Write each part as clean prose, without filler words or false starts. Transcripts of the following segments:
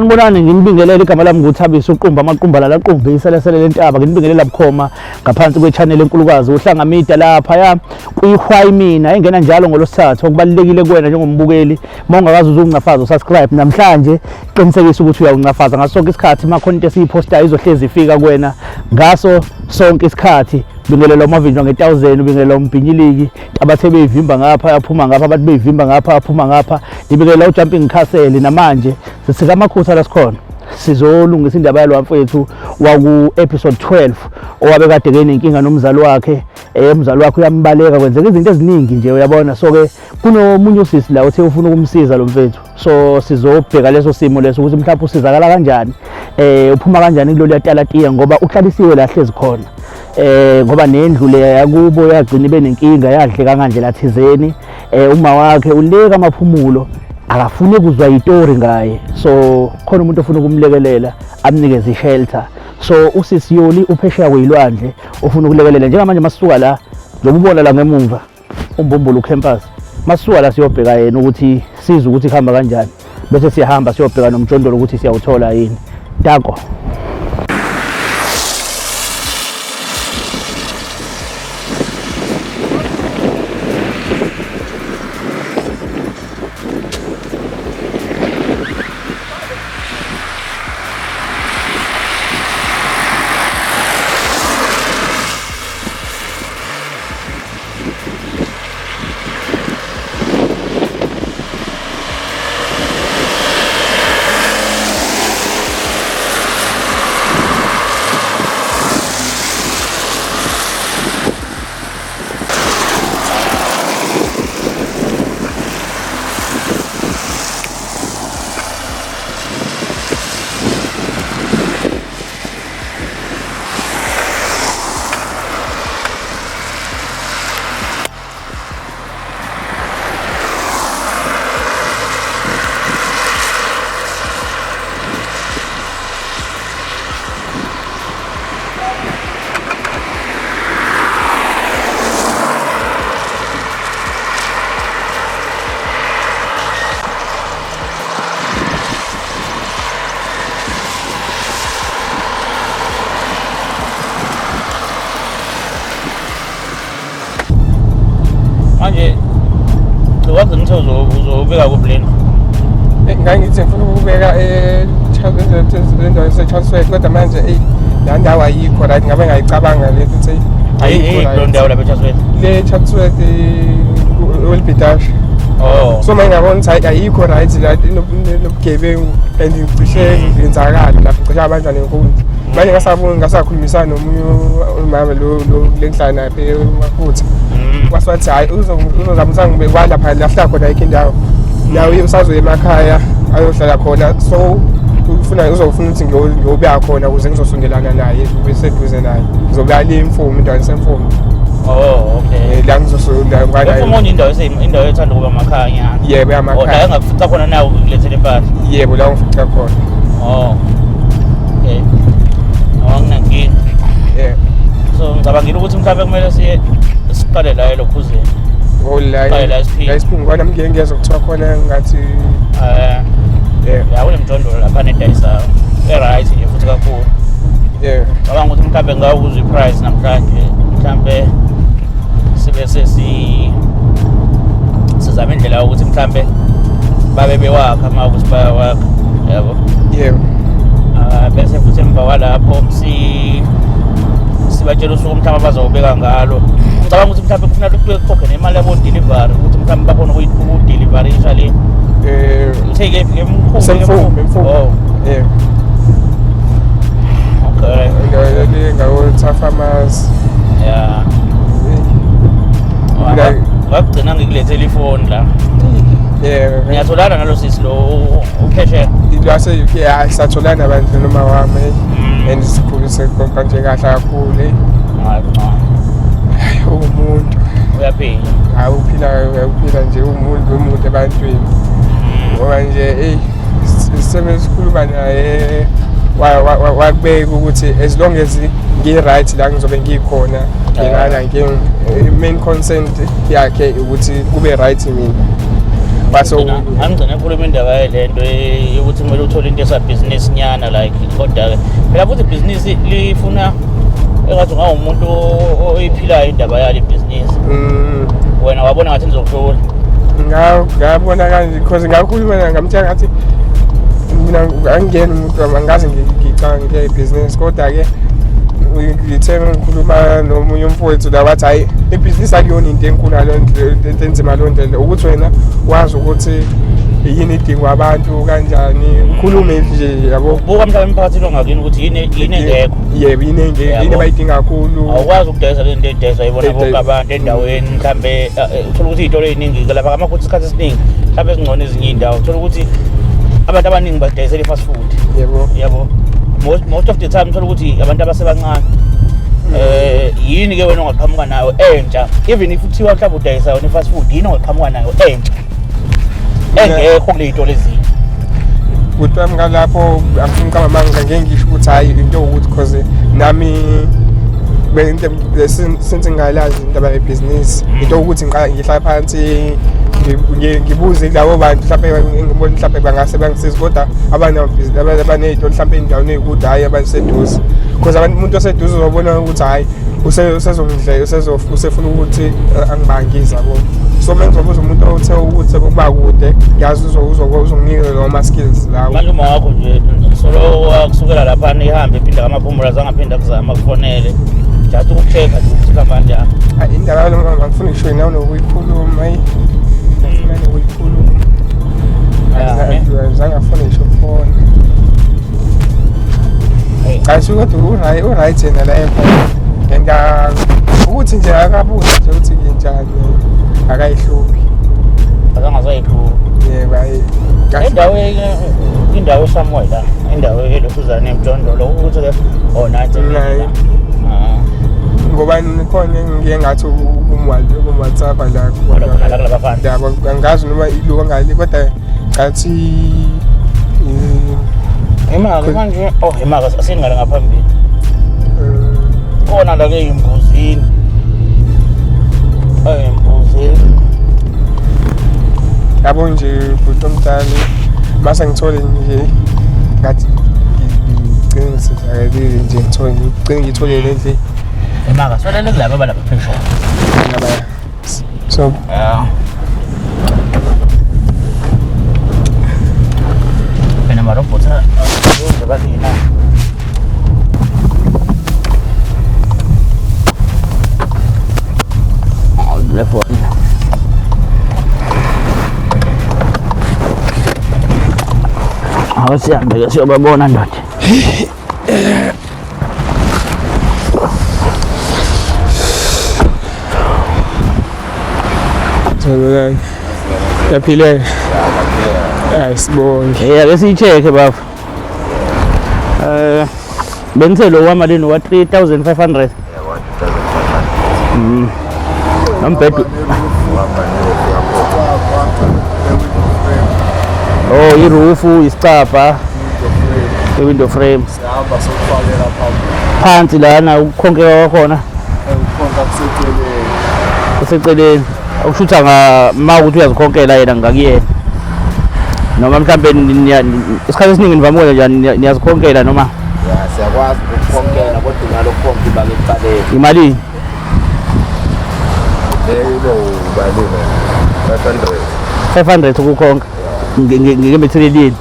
Sanibonani nginibingelela igama lami nguThabiso uqumba amaqumba la qumba iselesele lentaba nginibingelela bukhoma ngaphansi kwechannel enkulukazi Uhlanga Media lapha ya kuyihwayi mina engena njalo ngolosithathu okubalekile kuwena njengombukeli mawungakazi uzungafaza subscribe namhlanje qinisekisa ukuthi uyawungafaza ngaso sonke isikhathi ma content esiyipostayo izohlezi ifika kuwena ngaso sonke isikhathi bingelela amavinjwa nge1000 ubingelela umbhinyiliki abathe beyivimba ngapha yaphuma ngapha abathi beyivimba ngapha yaphuma ngapha ibingelela ujumping castle namanje sisika amakhusa la sikhona sizolungisa indaba yalo mfethu waku episode 12 owabe kade kenenkinga nomzali wakhe umzali wakhe uyambaleka kwenzeka izinto eziningi nje uyabona so ke kunomunye usisi la uthe ufuna ukumsiza lo mfethu so sizobheka leso simo leso ukuthi mhlawumbe usizakala kanjani uphuma kanjani kulolu yatalatiya ngoba uhlalisiwe la hlezi khona ngoba nendlu le yakubo yagcina benenkinga yadleka kanje lathizeni uma wakhe uleka amaphumulo akafune kuzwa itori ngaye so khona umuntu ofuna ukumlekelela amnikeze ishelter so usisiyoli uphesheya kwilwandle ufuna ukulekelela njengamanje masisuka la zokubona la ngemuva umbombulo campus masisuka la siyobheka yena ukuthi siza ukuthi ihamba kanjani bese siyahamba siyobheka nomjondolo ukuthi siyawuthola yini tako manje wazi ngithe uzobeka kubleni ngangithi ngifuna ukubeka endaweni yaseCharlesworth kodwa manje la ndawo ayikho right ngabe ngayicabanga le ukuthi ayikho ndawo lapha eCharlesworth le Charlesworth Wilbidash so manje ngabona ukuthi ayikho right la nobugebengu and ngicishe ngenzakala lapho cishe abantu nenkundla manje ngasakhulumisana nomunye umama lo lenhlana lapha eMafutha waswathi hayi uzozama ukuthi kwalapha lahla khona ayikho indawo nawe usazoya emakhaya ayohlala khona so uzofuna ukuthi ngiyobeka khona ukuze ngizosondelana naye bese duze naye ngizobeka le imfumo indawo esemfumo okay la ngizosondelana ngana imfumo indawo ethanda kuba emakhaya nyana yebo emakhaya la engafica khona nawe ukulethele impahla yebo la ngifica khona okay awunginankinga so ngicabangile ukuthi mhlawumbe kumele siqale la elokhuzeni la isiphingi kwana ngiyengeza ukuthiwa khona ngathi kunemjondolo lapha nedayisayo right nje futhi kakhulu ngicabanga ukuthi mhlawumbe ngawuza iprice namhlanje mhlawumbe sibe sizama indlela ukuthi mhlawumbe babe bewakha uma ukuthi bayawakha yabo bese futhi emva kwalapho sibatshela usuku mhlawumbe bazobeka ngalo ngicabanga ukuthi mhlawumbe kufanele ukukhokhe nemali yabo delivery ukuthi mhlawumbe bakhona ukudelivery le take emfumo okay ngawo farmers ngagcina ngikulethe ifoni la ngiyatholana nalo sisi lo uphesheya lase satholana abantu noma wami and sikhulise kanje kahle kakhulu umuntu uyaphila uphila nje umuntu ebantwini ngoba nje isiseme sikhuluma naye wakubeka ukuthi as long as ngi-right la ngizobe ngikhona ngingana main consent yakhe ukuthi kube right mina baso angigcina ekhuluma indaba yalento yokuthi kumele uthole into esabhizinisi nyana like kodwa phela futhi ibhizinisi lifuna engathi ungawumuntu oyiphilayo indaba yalo ibhizinisi wena wabona ngathi nizokuhlola ngabona kanje because ngakhuluma ngamtshela ngathi mina angingena umuntu angazi ngicanga ngiya ibhizinisi kodwa ke ngithe ngikhuluma nomunye umfowethu la wathi hayi ibhizinisi akuyona into enkulu into enzima lo ndlela ukuthi wena wazi ukuthi yini idingwa abantu kanjani ukhulume nje yabo buka mhlawumbe emphakathini ongakini ukuthi yini engekho yebo yini bayidinga kakhulu awukwazi ukudayisa lento edayiswa yibona bonke abantu endaweni mhlambe uthola ukuthi iy'tolo ey'ningi lapha ngamakhutha isikhathi esiningi mhlawumbe ezingcono ezinye iy'ndawo uthola ukuthi abantu abaningi badayisela i-fast food yabo most of the time uthola ukuthi abantu abasebancane yini-ke wena ongaqhamuka nayo entsha even if kuthiwa mhlawumbe udayisa yona i-fast food yini ongaqhamuka nayo entsha engekho kule y'tolo ezinye ukuthi wami ngalapho angifuni ukamamanga ngeke ngisho ukuthi hhayi into ukuthi because nami since ngingalazi indaba yebhizinisi into ukuthi ngihlala phansi ngibuze labo bantu mhlawumbe ngibona mhlawumbe bangase bangisiza kodwa abaney'tolo mhlawumbe ey'ndaweni ey'kude hhayi abaseduze because umuntu oseduze uzobona ukuthi hhayi usezongidlela usefuna ukuthi angibangise yabo so uma ngizobuza umuntu othe ukuthi kuba kude ngiyazi uzonginikeza lawo ma-skills lawo manje uma wakho nje solo kusukela laphana ihambe iphinde ngamaphumula zangaphinde akuzama akufonele just ukucheck-a nje ukuthi khamba njani indaba yalo angifuni ngisho nawe nokuyikhuluma ngifuna nokuyikhuluma zange afune ngisho fona kahle kodwa u-right yena la ekhona ukuthi nje akabuze nje ukuthi nginjani akayihluphi akangasayihluphi yebo indawo somewhere la indawo elosuzana emjondolo ukuthi-ke nathi ngoba khona ngiye ngathi WhatsApp la angazi noma iluka ngale kodwa ngathi imali manje imali asingale ngaphambili khona la-ke embuzini yabo nje bhuti omdala mase ngithole nje ngathi ngigcine ngisizakele nje ngigcine ngitholele nje imaka solele kulaba abalapha phezulu so phela marobota balina telepon harus siapa siapa bawa nandot Saludan yapile boy besiyi-check-e baba benzelo wamalini wa 3,500 nombhedo irufu isicabha i-window frame phansi lana ukukhonkeka kwakhona kuseceleni akushutha ma ukuthi uyazikhonkela yena ngakuyena noma mhlambe isikhathi esiningi nivamukela njani niyazikhonkela noma siyakwazi ukukhonkela kodwa unalo ukhonke ibake ekuqaleni imalini ubalile 500 ukukhonka ngemethelelini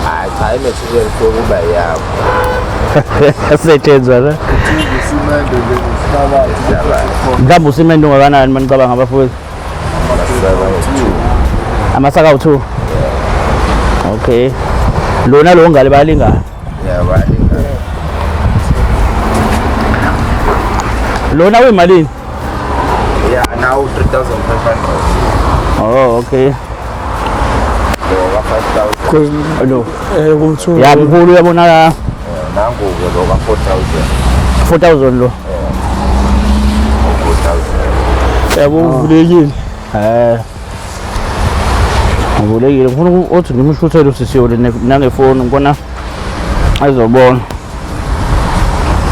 hayi cha imaterial sokuba yakho asetshenzwa la mhlawumbe usimende ungakanani manicabanga abafundi amasaka awu-2 okay lona lo ngale bayalingana lona weyimalini now 3,500 okay loka 5,000 ya mkhulu uyabona nangu-ke loka 4,000 lo 4,000 yabo uvulekile uvulekile ngifuna ukuthi ngimshuthele usisiyole nangefoni ngibona azobona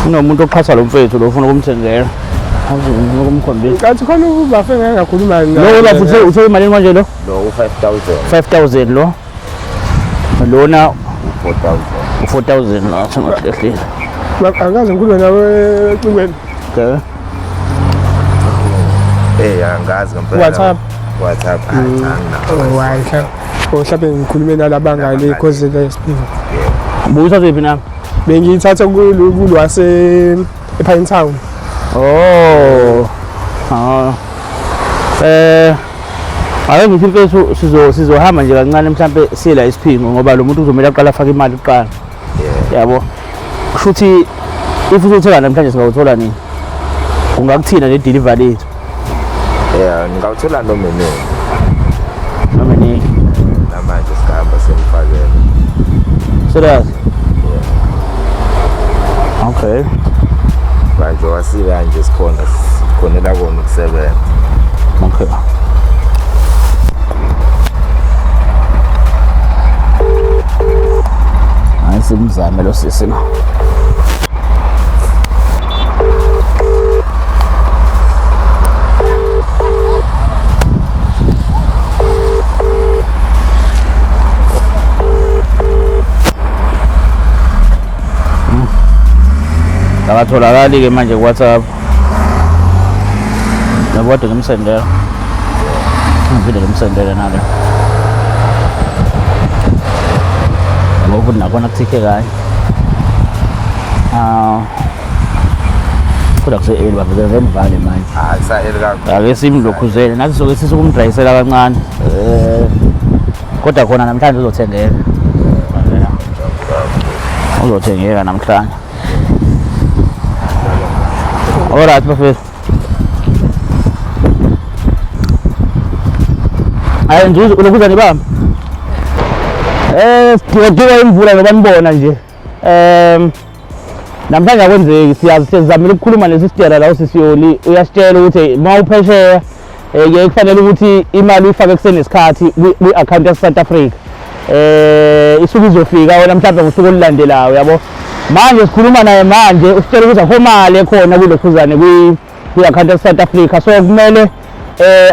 unomuntu oqhasa lo mfethu lo ufuna ukumthengela Ngokumkhombisa. Ngathi khona ubafe ngakhuluma Lo lapho uthe imali manje lo? Lo 5,000. 5,000 lo. Lona 4,000. 4,000 la singahlehlela. Akaze ngikhuluma nawe ecingweni. Okay. Angazi ngempela. WhatsApp. Wayihla. Mhlawumbe ngikhulume nalabangale cause lesiphi. Buza ziphi na? Bengiyithatha kulo wase ePine Town. Oh. Ake ngithi mfethu sizohamba nje kancane mhlambe sila isiphingo ngoba lo muntu uzomela aqala afake imali kuqala. Yabo. Kusho ukuthi if uzothola namhlanje singawuthola nini? Kungakuthina le delivery yethu. Ngawuthola noma nini. Noma nini? Namanje sikahamba semfakela. Serious? Okay. Manje wasile nje sikhonela kona ukusebenza. Okay. Simzame lo sisi no. Akatholakali ke manje ku WhatsApp. Ngabode ngimsendela. Ngivile ngimsendela nalo. Ngoba nakona kuthike kahle. Kodwa kuse bavele ngemvale manje. Sayele kakhulu. Ake simlokhuzele nathi soke sisukumdrayisela kancane. Kodwa khona namhlanje uzothengeka. Uzothengeka namhlanje. Alright bafethu. Hayi nje ulokuza nibamba. Sidinga imvula ngoba nibona nje. Namhlanje akwenzeki siyazamile ukukhuluma nesistera la usisiyoli uyasitshela ukuthi mawuphesheya kufanele ukuthi imali uyifake kusenesikhathi kwi-account yase-South Africa. Isuke izofika wena mhlawumbe ngosuku olulandelayo yabo. Manje sikhuluma naye manje usitshela ukuthi akho mali ekhona kulokhuzane kwi-account yase-South Africa, so kumele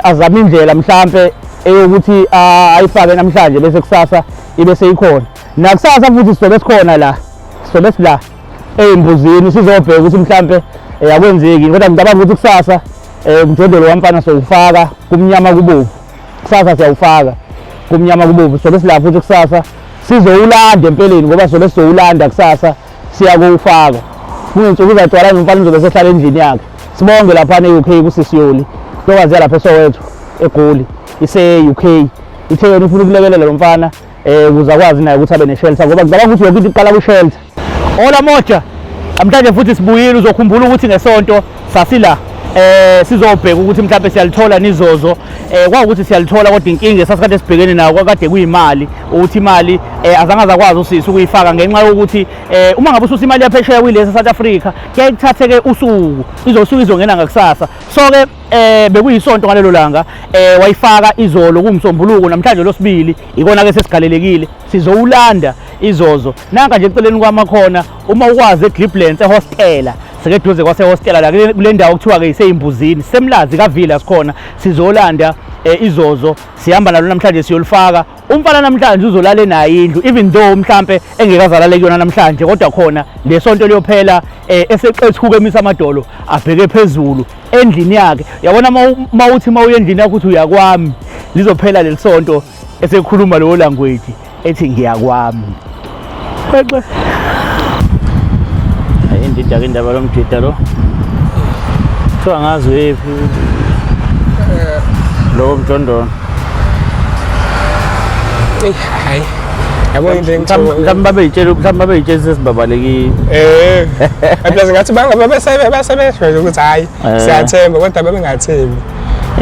azame indlela mhlawumbe eyokuthi ayifake namhlanje bese kusasa ibe seyikhona. Nakusasa futhi sizobe sikhona la. Sizobe sila ezimbuzini sizobheka ukuthi mhlawumbe akwenzeki, kodwa ngicabanga ukuthi kusasa umjondolo wamfana sowufaka kumnyama kubovu. Kusasa siyawufaka kumnyama kubovu. Sizobe sila futhi kusasa sizowulanda empeleni ngoba sizobe sizowulanda kusasa siya kuwufaka. Kungensuku izagcwala umfana uzobe sehlala endlini yakhe. Sibonge lapha e-UK kusisiyoli. Ntokazi lapha esowethu eGoli ise-UK. Ithe yena ufuna ukulekelela lo mfana ukuze akwazi naye ukuthi abe ne-shelter ngoba ngicabanga ukuthi yonke into iqala ku-shelter. Ola moja namhlanje futhi sibuyile uzokhumbula ukuthi ngesonto sasila sizobheka ukuthi mhlawumbe siyalithola nizozo kwawukuthi siyalithola kodwa inkinga esasikade sibhekene nayo kwakade kuyimali ukuthi imali azange zakwazi usisi ukuyifaka ngenxa yokuthi uma ngabe ususa imali yaphesheya kuyilesa South Africa kuyaye kuthatheke usuku izongena ngakusasa. So ke bekuyisonto ngalelo langa wayifaka izolo kumsombuluko namhlanje losibili ikona ke sesigalelekile sizowulanda izozo. Nanga nje eceleni kwamakhona uma ukwazi eGliblands ehostela sekeduze kwasehostela la kule ndawo kuthiwa ke iseyimbuzini semlazi kavila sikhona sizolanda izozo sihamba nalo namhlanje siyolifaka. Umfana namhlanje uzolala naye indlu even though mhlambe engekazalale kuyona namhlanje kodwa khona lesonto liyophela eseqethuke emisa amadolo abheke phezulu endlini yakhe. Yabona mawuthi mawuye endlini yakho uthi uyakwami lizophela lelisonto esekhuluma lo language ethi ngiyakwami. Kweqe indida ke indaba lomjida lo kuthiwa ngazi wephi lo mjondolo. Hayi yabo into mhlawumbe babeyitshela sesibabalekile. Aplaza ngathi basebeshwe ukuthi hayi siyathemba kodwa bebengathembi.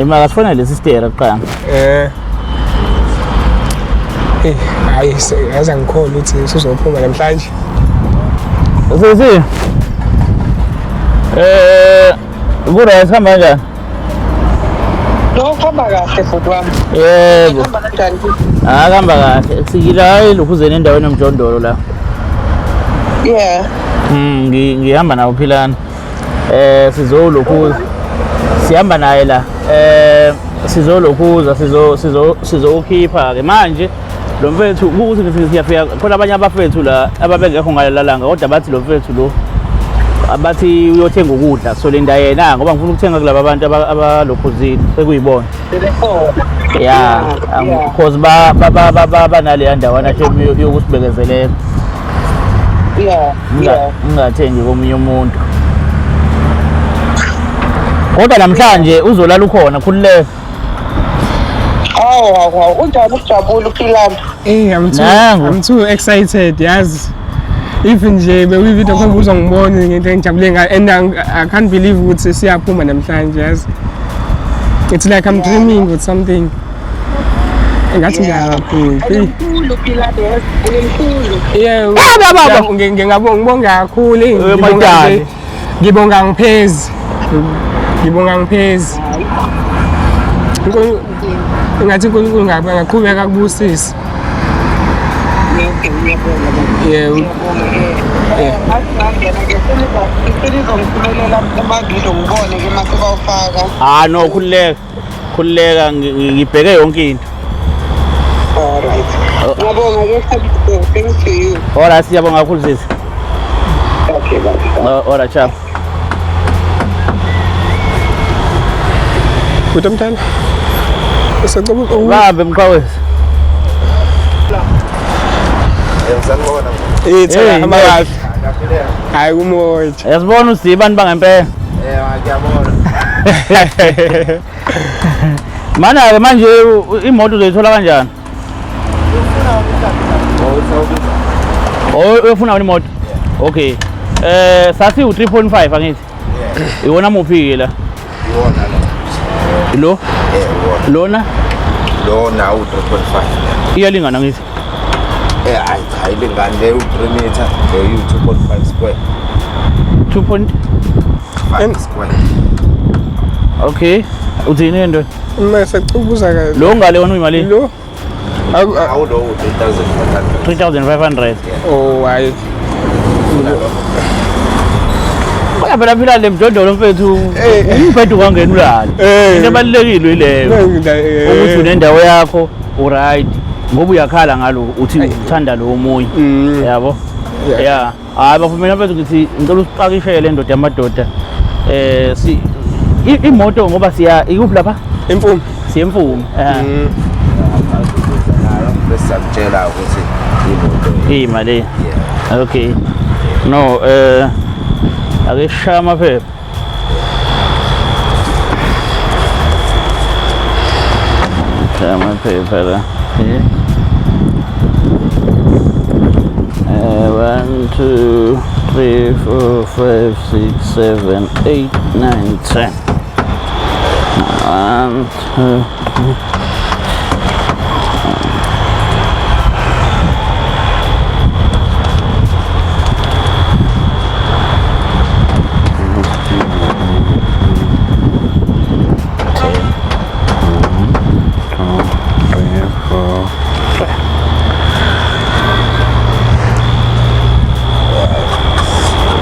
Imali asifona lesi stera kuqala. Hayi yaza ngikholwa ukuthi sizophuma namhlanje. Sisi kura sihamba kanjani? Kuhamba kahle futhi wami. Yebo. Kuhamba kanjani? Kuhamba kahle. Sikila hayi lokhuzeni endaweni yomjondolo la. Yeah. Ngihamba nawo philana. Sizolokhuza. sihamba naye la sizolokhuza sizokhipha ke manje lo mfethu ukuthi siyafika khona abanye abafethu la ababengekho ngalalalanga kodwa bathi lo mfethu lo abathi uyothenga ukudla so linda yena ngoba ngifuna ukuthenga kulabo abantu abalokhuzini sekuyibona yeah because banale ndawana yokusibekezelela ungathengi komunye umuntu kodwa namhlanje uzolala ukhona khululeka unjani ukujabula uphilana I'm too excited yazi even nje bewivideo khona uzongibona ngento engijabule ngayo and I can't believe ukuthi siyaphuma namhlanje yazi it's like I'm dreaming with something engathi ngiyakhumbula uphilana yeah ngibonga kakhulu ngibonga ngiphezi ngathi uNkulunkulu ngaqhubeka kubusisa no khululeka ngibheke yonke into ngiyabonga ke thank you alright siyabonga kakhulu sisi okay bye alright ciao Kutamtana Usacaba babe mqawezi Thela amakazi hayi kumoya yasibona usibani bangempela ngiyabona mana ke manje imoto uzoyithola kanjani uyofuna imoto okay sathi u3.5 angithi iwona muphi la lo lona lona u3.5 iyalingana ngithi ayilingane le u3 meter le u2.5 square 2.5 square okay uthini ndo mase kubuza ka lo ngale wona imali lo awulo 3500 oh hayi phela phela le mdodolo mfethu umphethu kwangena ulala into ebalekile ileyo ukuthi unendawo yakho uright ngoba uyakhala ngalo uthi uthanda lo omunye yabo yeah hayi bafumene mfethu ngithi ngicela usipakishe le ndoda yamadoda imoto ngoba siya ikuphi lapha emfumo siyemfumo besakutshela ukuthi imoto imali okay no ake shama phepha shama phepha la 1 2 3 4 5 6 7 8 9 10 1 2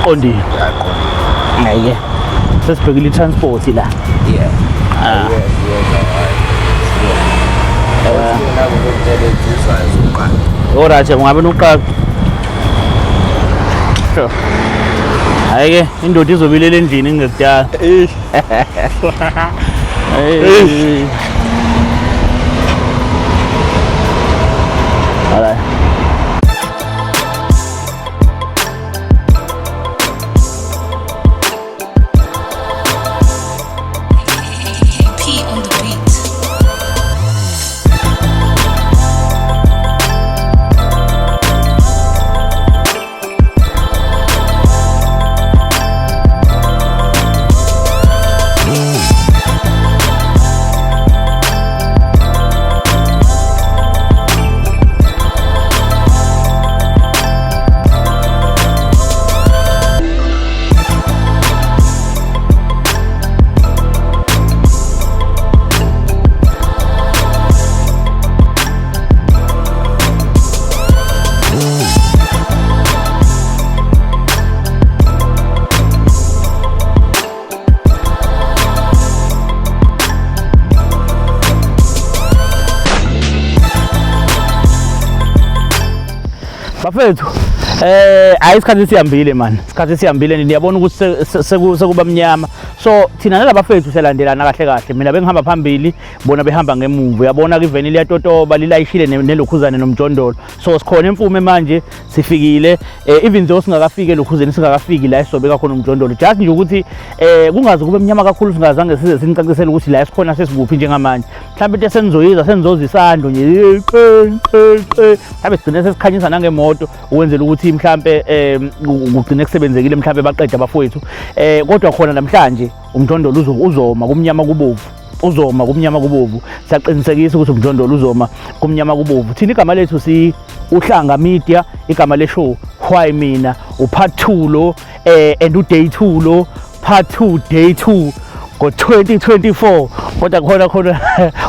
Ondi. Hayi. Sesibhekile transport la. yeah ora nje ungabe noqaka. Sure. Hayi ke indoda izobilela endlini ngekudala. Alright. bafethu hayi isikhathi sihambile man, isikhathi sihambile niyabona ukuthi sekuba mnyama. So thina nalabafethu selandelana kahle kahle, mina bengihamba phambili bona behamba ngemuva. Uyabona ke iveni liyatotoba lilayishile nelokhuzane nomjondolo. So sikhona emfume manje sifikile, even though singakafiki elokhuzane singakafiki la esobeka khona umjondolo, just nje ukuthi kungaze kube mnyama kakhulu singazange size sinicacisele ukuthi la esikhona sesikuphi njengamanje. Mhlawumbe into senizoyiza senizoza isando nje mhlawumbe sigcine sesikhanyisa nangemoto ukwenzela ukuthi mhlawumbe kugcine kusebenzekile mhlawumbe baqeda abafowethu. Kodwa khona namhlanje umjondolo uzoma kumnyama kubovu, uzoma kumnyama kubovu. Siyaqinisekisa ukuthi umjondolo uzoma kumnyama kubovu. Thina igama lethu si Uhlanga Media, igama le show Why Mina, upart 2 lo and uday 2 lo, part 2 day 2 ngo-2024. Kodwa khona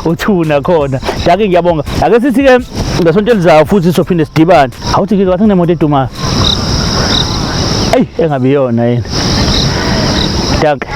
u2 nakhona. Jake ngiyabonga. Ake sithi ke ngesonto elizayo futhi sophinde sidibane. Awuthi ngizwa wathi kunemoto edumayo. Hey, engabe yona yena. Jake.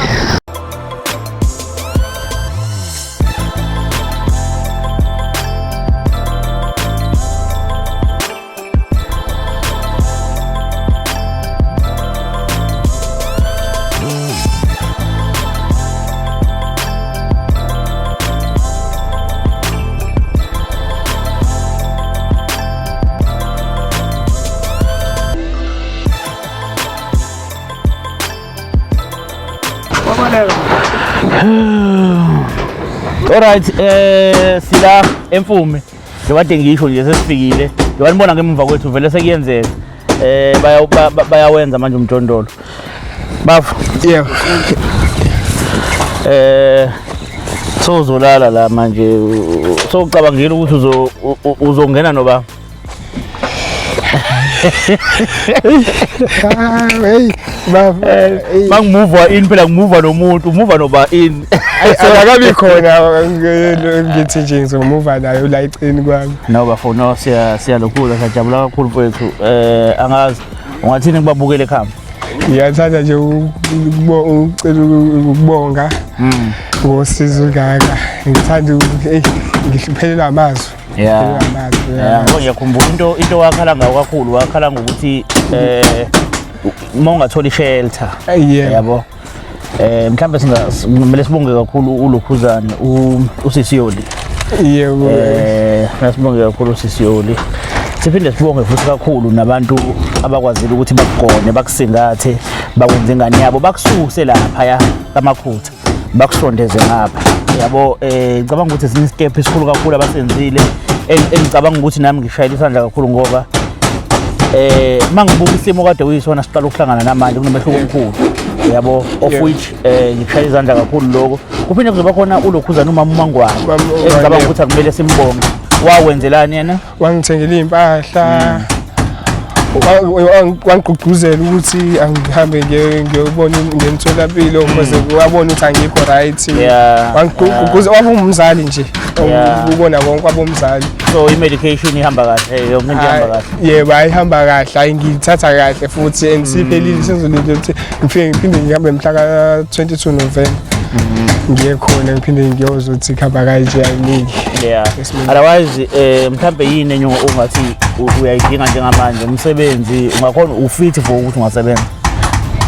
Alright, sila emfume njengoba ngisho nje sesifikile, njengoba nibona ngemuva kwethu vele sekuyenzeka. Bayawenza manje umjondolo bafu. Yeah. Sozolala la manje, sokucabangela ukuthi uzongena noba Hey, mangimove in phela ngimuva nomuntu, umuva noba in. Akabi khona ngithi nje ngizomove nayo la icini kwami. No bafo, no siyalokhula sajabula kakhulu mfowethu. Angazi ungathini kubabukele ekhaya. Ngiyathanda nje ucela ukubonga ngosizo kaka. Ngithanda ngihluphela amazwi. Yeah. Ngiyakhumbula into wakhala ngayo kakhulu, wakhala ngokuthi mongathola shelter. Yabo. Mhlambe kumele sibonge kakhulu ulokhuzana uSisiyoli. Yebo. Sibonge kakhulu uSisiyoli. Siphinde sibonge futhi kakhulu nabantu abakwazile ukuthi bakugone, bakusingathe, bakwenze ingane yabo, bakususe lapha ya kamakhutha, bakusondeze ngapha. Yabo, ngicabanga ukuthi sini step esikhulu kakhulu abasenzile. Engicabanga ukuthi nami ngishayela isandla kakhulu ngoba mangibuka isimo kade uyisona siqala ukuhlangana namanje kunomehluko omkhulu. Yabo, of which ngishayela izandla kakhulu lokho. Kuphinde kuzoba khona ulokhuzana umama uMangwane. Engicabanga ukuthi akumele simbonge. Wawenzelani yena? Wangithengela impahla. Wangigqugquzela ukuthi angihambe ngiyobona ngemtholampilo ukuze wabona ukuthi angikho right. Wangigqugquzela, wabumzali nje. Ubona konke wabumzali. So i-medication ihamba kahle, yonke into ihamba kahle. Yebo, ayihamba kahle, ngiyithatha kahle futhi ensiphelile senzolinto ukuthi ngiphinde ngihambe mhla ka-22 November. Ngiye khona ngiphinde ngiyozwa ukuthi ikhamba kanje ayiningi. Yeah. Otherwise mhlambe yini enye ongathi uyayidinga njengamanje umsebenzi, ungakhona ufit for ukuthi ungasebenza.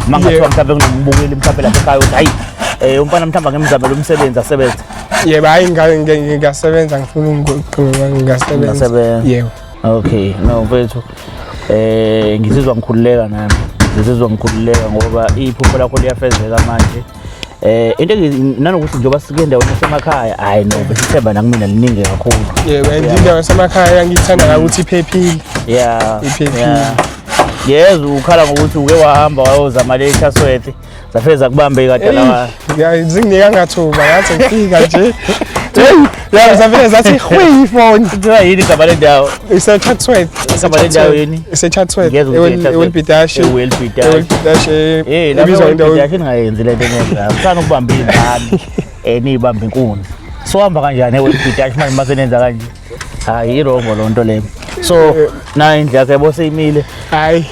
Mangathiwa mhlambe kunombukeli mhlambe lapha ekhaya uthi hayi umfana mhlamba ngemizamo lomsebenzi asebenza. Yebo, hayi ngingasebenza, ngifuna ukuqhubeka ngingasebenza. Yebo. Okay, no mfethu ngizizwa ngikhululeka nami. Ngizizwa ngikhululeka ngoba iphupho lakho liyafezeka manje. Into nanokuthi njengoba sike endaweni yasemakhaya, hayi no besithemba nakumina liningi kakhulu. Yebo, indawo yasemakhaya ngithanda ukuthi iphephile. Yeah. Iphephile. Yes, ukhala ngokuthi uke wahamba wayozama le Chaswete zafeza kubambe kade la. Ya zinginika ngathuba yathi ngifika nje. Ya zafeza zathi khwi ifone. Kuthiwa yini igama lendawo? Isechatwet. Igama lendawo yini? Isechatwet. Ewelbidash. Ewelbidash. Ibizwa indawo engayenzi le nto ngenza. Usana ukubamba ingane nibamba inkuni. So hamba kanjani ewelbidash manje masenenza kanje? Hayi irongo lonto le. So na indlela yakhe boseyimile. Hayi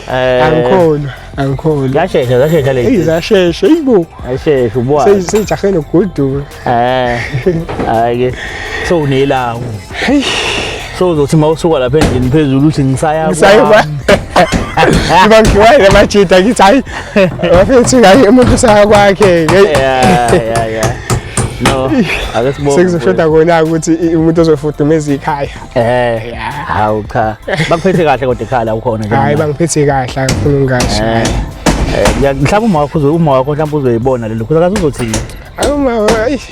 angikholwa. Yashesha le. Izashesha yibo. Ayishesha ubwa. Seyijahene godu. Hayi ke. So unelawo. Hey. So uzothi mawusuka lapha endlini phezulu uthi ngisaya ngibangiwayile amajita ngithi hayi bafethu ngayi umuntu usaya kwakhe yeah no akasibona sekuzoshoda kona ukuthi umuntu ozofudumeza ikhaya hawu cha bakuphethe kahle kodwa ekhaya la ukhona nje hayi bangiphethe kahle angifuna ungasho mhlawumbe uma wakho mhlawumbe uzoyibona lelo kuze akaze uzothini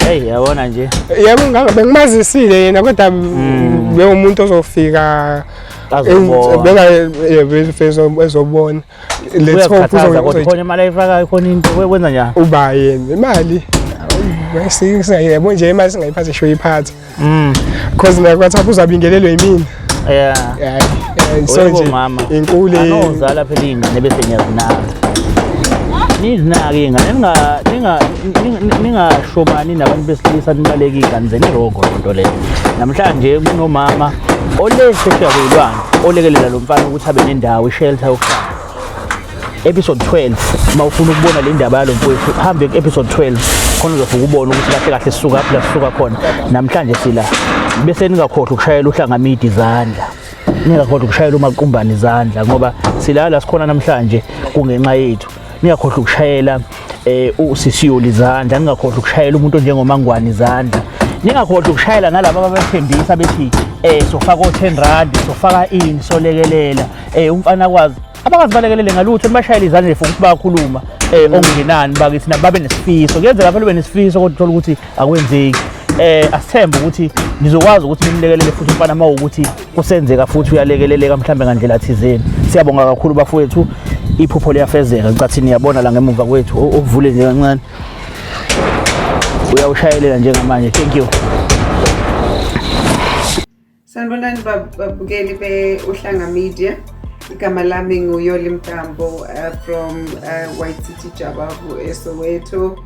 hey yabona nje yebo ngabe ngimazisile yena kodwa umuntu ozofika ezobona let's hope khona imali ayifakayo khona into kwenza njani uba yena imali yebo nje imali singayiphatha sho iphatha because nakwathi uzabingelelwe yimina so nje mama inkulu anozala phela ingane bese ngiyazinaka nizinake ingane ningashomani nabantu besilisa nibaleka ingane zenirongo lonto leyo namhlanje kunomama olesesha kuyilwana olekelela lo mfana ukuthi abe nendawo ishelter yokuhlala episode 12 mawufuna ukubona le ndaba yalo mfowethu hambe ku-episode 12 khona uzofika ubone ukuthi kahle kahle sisuka lapha la sisuka khona namhlanje sila bese ningakhohlwa ukushayela uhlanga midi izandla ningakhohlwa ukushayela umaqumbani izandla ngoba silala sikhona namhlanje kungenxa yethu ningakhohlwa ukushayela usisiyoli izandla ningakhohlwa ukushayela umuntu njengomangwane izandla ningakhohlwa ukushayela nalabo abathembisa bethi sofaka o10 rand sofaka ini solekelela umfana kwazi abakazi balekelele ngalutho bashayela izandla futhi bayakhuluma ongenani bakithi nababe nesifiso kuyenzeka phela ube nesifiso kodwa uthola ukuthi akwenzeki asithembe ukuthi nizokwazi ukuthi nimlekelele futhi umfana mawukuthi kusenzeka futhi uyalekeleleka mhlambe ngandlela thizeni siyabonga kakhulu bafowethu iphupho liyafezeka ngicathi niyabona la ngemuva kwethu ovule nje kancane uyawushayelela njengamanje thank you sanibonani babukeli be-Uhlanga Media igama lami nguyoli Mtambo from White City Jabavu eSoweto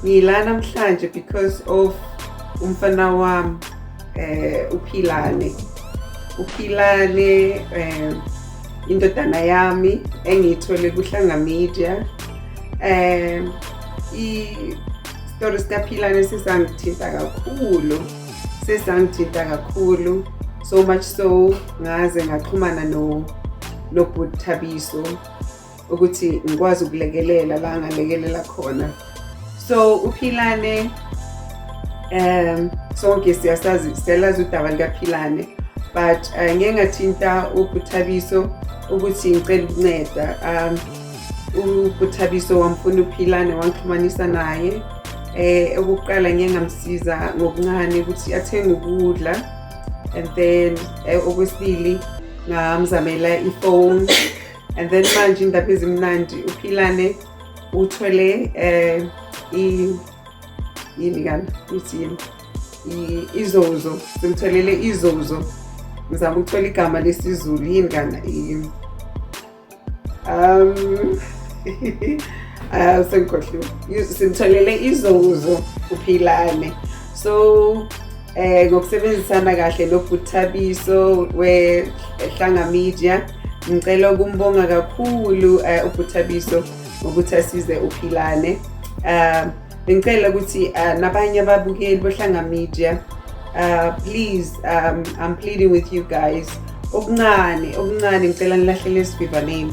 ngila namhlanje because of umfana wami uphilane indodana yami engiyithole kuHlanga Media i-story sikaphilane sesangithinta kakhulu so much so ngaze ngaxhumana noBhuti Thabiso ukuthi ngikwazi ukulekelela la ngalekelela khona so uphilane sonke siyalazi udaba likaphilane but ngeke ngathinta uBhuti Thabiso ukuthi ngicela ukunceda uBhuti Thabiso wamfuna uphilane wangixhumanisa naye ukuqala ngeke ngamsiza ngokuncane ukuthi athenge ukudla and then okwesibili ngamzamela iphone and then manje indaba ezimnandi uphilane uthole izozo simtholele izozo ngizama ukuthola igama lesizulu yini kana sengikhohliwe simtholele izozo uphilane so ngokusebenzisana kahle noBhuti Thabiso weHlanga Media ngicela ukumbonga kakhulu uBhuti Thabiso ngokuthi asize uphilane ngicela ukuthi nabanye ababukeli beHlanga Media please I'm pleading with you guys okuncane ngicela nilahlele isiviva name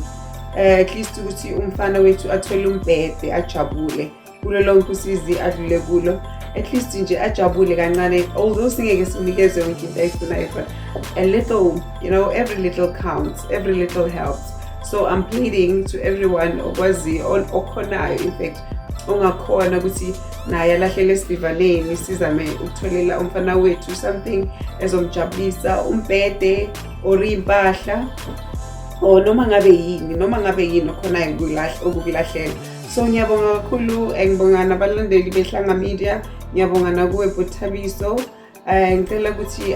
at least ukuthi umfana wethu athole umbhede ajabule kulo lonke usizi adlule kulo at least nje ajabule kancane although singeke sinikeze yonke into ayifunayo a little every little counts every little helps so I'm pleading to everyone okwazi okhonayo in fact ongakhona ukuthi naye alahlele isivivaneni sizame ukutholela umfana wethu something ezomjabulisa umbhede or impahla or noma ngabe yini okhonayo ukukulahlela so ngiyabonga kakhulu ngibonga nabalandeli beHlanga Media ngiyabonga nakuwe Bhuti Thabiso ngicela ukuthi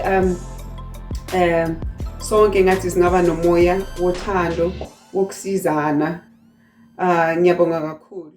sonke ngathi singaba nomoya wothando wokusizana ngiyabonga kakhulu.